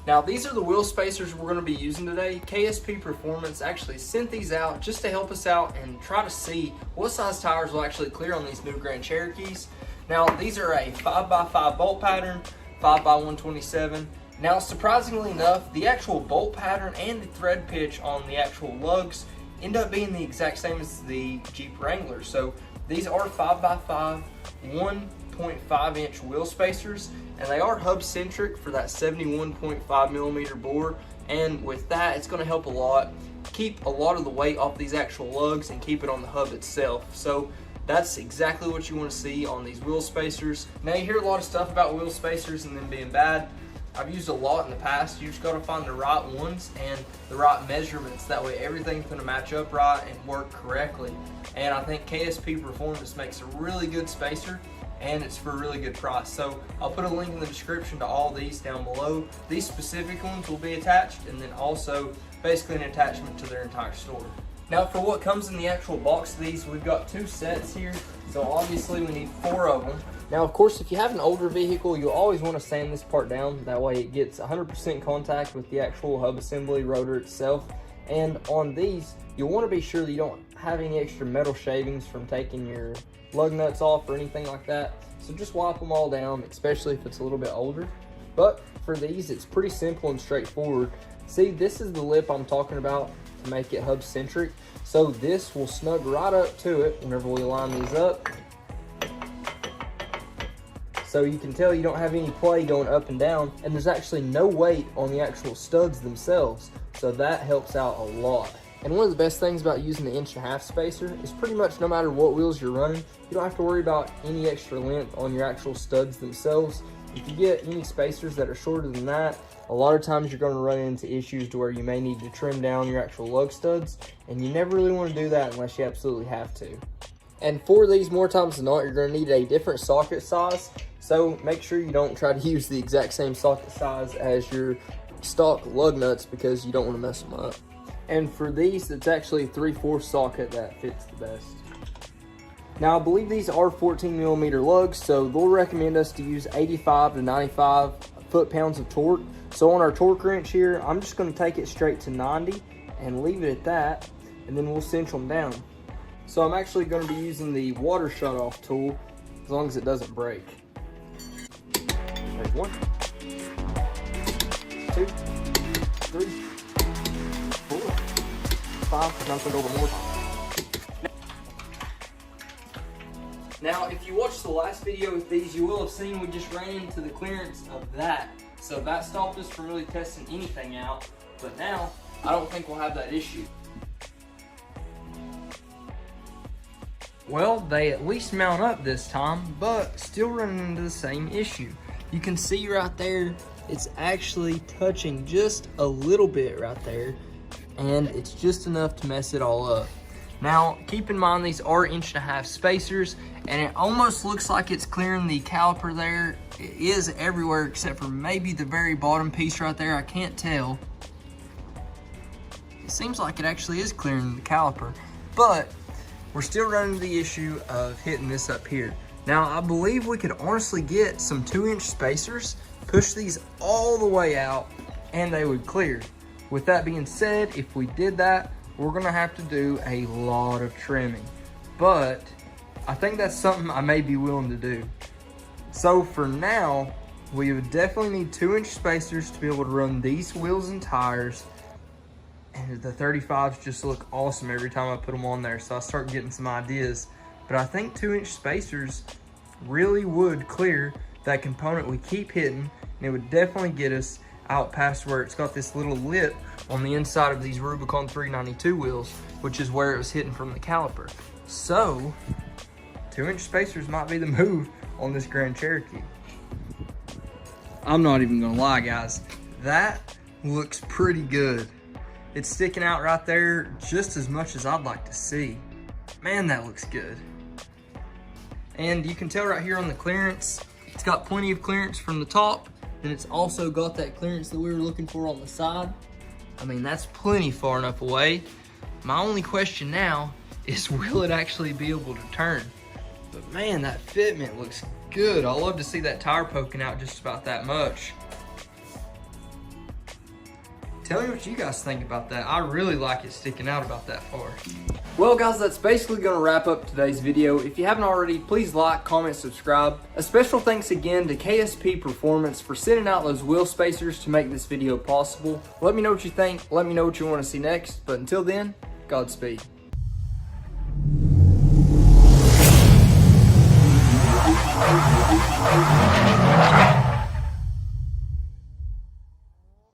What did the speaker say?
Now these are the wheel spacers we're going to be using today. KSP Performance actually sent these out just to help us out and try to see what size tires will actually clear on these new Grand Cherokees. Now these are a 5x5 bolt pattern, 5x127. Now surprisingly enough, the actual bolt pattern and the thread pitch on the actual lugs end up being the exact same as the Jeep Wrangler. So these are 5x5 1.5 inch wheel spacers, and they are hub centric for that 71.5 millimeter bore, and with that it's going to help a lot keep a lot of the weight off these actual lugs and keep it on the hub itself. So that's exactly what you want to see on these wheel spacers. Now you hear a lot of stuff about wheel spacers and them being bad. I've used a lot in the past. You just got to find the right ones and the right measurements. That way everything's going to match up right and work correctly. And I think KSP Performance makes a really good spacer, and it's for a really good price. So I'll put a link in the description to all these down below. These specific ones will be attached, and then also basically an attachment to their entire store. Now for what comes in the actual box of these, we've got 2 sets here. So obviously we need 4 of them. Now of course, if you have an older vehicle, you'll always want to sand this part down. That way it gets 100% contact with the actual hub assembly rotor itself. And on these, you'll want to be sure that you don't have any extra metal shavings from taking your lug nuts off or anything like that. So just wipe them all down, especially if it's a little bit older. But for these, it's pretty simple and straightforward. See, this is the lip I'm talking about to make it hub centric. So this will snug right up to it whenever we line these up. So you can tell you don't have any play going up and down, and there's actually no weight on the actual studs themselves. So that helps out a lot. And one of the best things about using the 1.5 inch spacer is pretty much no matter what wheels you're running, you don't have to worry about any extra length on your actual studs themselves. If you get any spacers that are shorter than that, a lot of times you're going to run into issues to where you may need to trim down your actual lug studs, and you never really want to do that unless you absolutely have to. And for these, more times than not, you're going to need a different socket size. So make sure you don't try to use the exact same socket size as your stock lug nuts, because you don't want to mess them up. And for these, it's actually a 3/4 socket that fits the best. Now I believe these are 14 millimeter lugs, so they'll recommend us to use 85 to 95 foot-pounds of torque. So on our torque wrench here, I'm just going to take it straight to 90 and leave it at that, and then we'll cinch them down. So I'm actually going to be using the water shut-off tool, as long as it doesn't break. There's 1, 2, 3, 4, 5. Now turn over more. Now, if you watched the last video with these, you will have seen we just ran into the clearance of that. So that stopped us from really testing anything out. But now, I don't think we'll have that issue. Well, they at least mount up this time, but still running into the same issue. You can see right there, it's actually touching just a little bit right there, and it's just enough to mess it all up. Now, keep in mind these are 1.5 inch spacers, and it almost looks like it's clearing the caliper there. It is everywhere except for maybe the very bottom piece right there. I can't tell. It seems like it actually is clearing the caliper, but we're still running the issue of hitting this up here. Now, I believe we could honestly get some 2-inch spacers, push these all the way out, and they would clear. With that being said, if we did that, we're gonna have to do a lot of trimming. But I think that's something I may be willing to do. So for now, we would definitely need 2-inch spacers to be able to run these wheels and tires. And the 35s just look awesome every time I put them on there, so I start getting some ideas. But I think 2-inch spacers really would clear that component we keep hitting, and it would definitely get us out past where it's got this little lip on the inside of these Rubicon 392 wheels, which is where it was hitting from the caliper. So 2-inch spacers might be the move on this Grand Cherokee. I'm not even gonna lie, guys, that looks pretty good. It's sticking out right there just as much as I'd like to see. Man, that looks good. And you can tell right here on the clearance, it's got plenty of clearance from the top, and it's also got that clearance that we were looking for on the side. I mean, that's plenty far enough away. My only question now is, will it actually be able to turn? But man, that fitment looks good. I love to see that tire poking out just about that much. Tell me what you guys think about that. I really like it sticking out about that far. Well guys, that's basically going to wrap up today's video. If you haven't already, please like, comment, subscribe. A special thanks again to KSP Performance for sending out those wheel spacers to make this video possible. Let me know what you think. Let me know what you want to see next. But until then, Godspeed.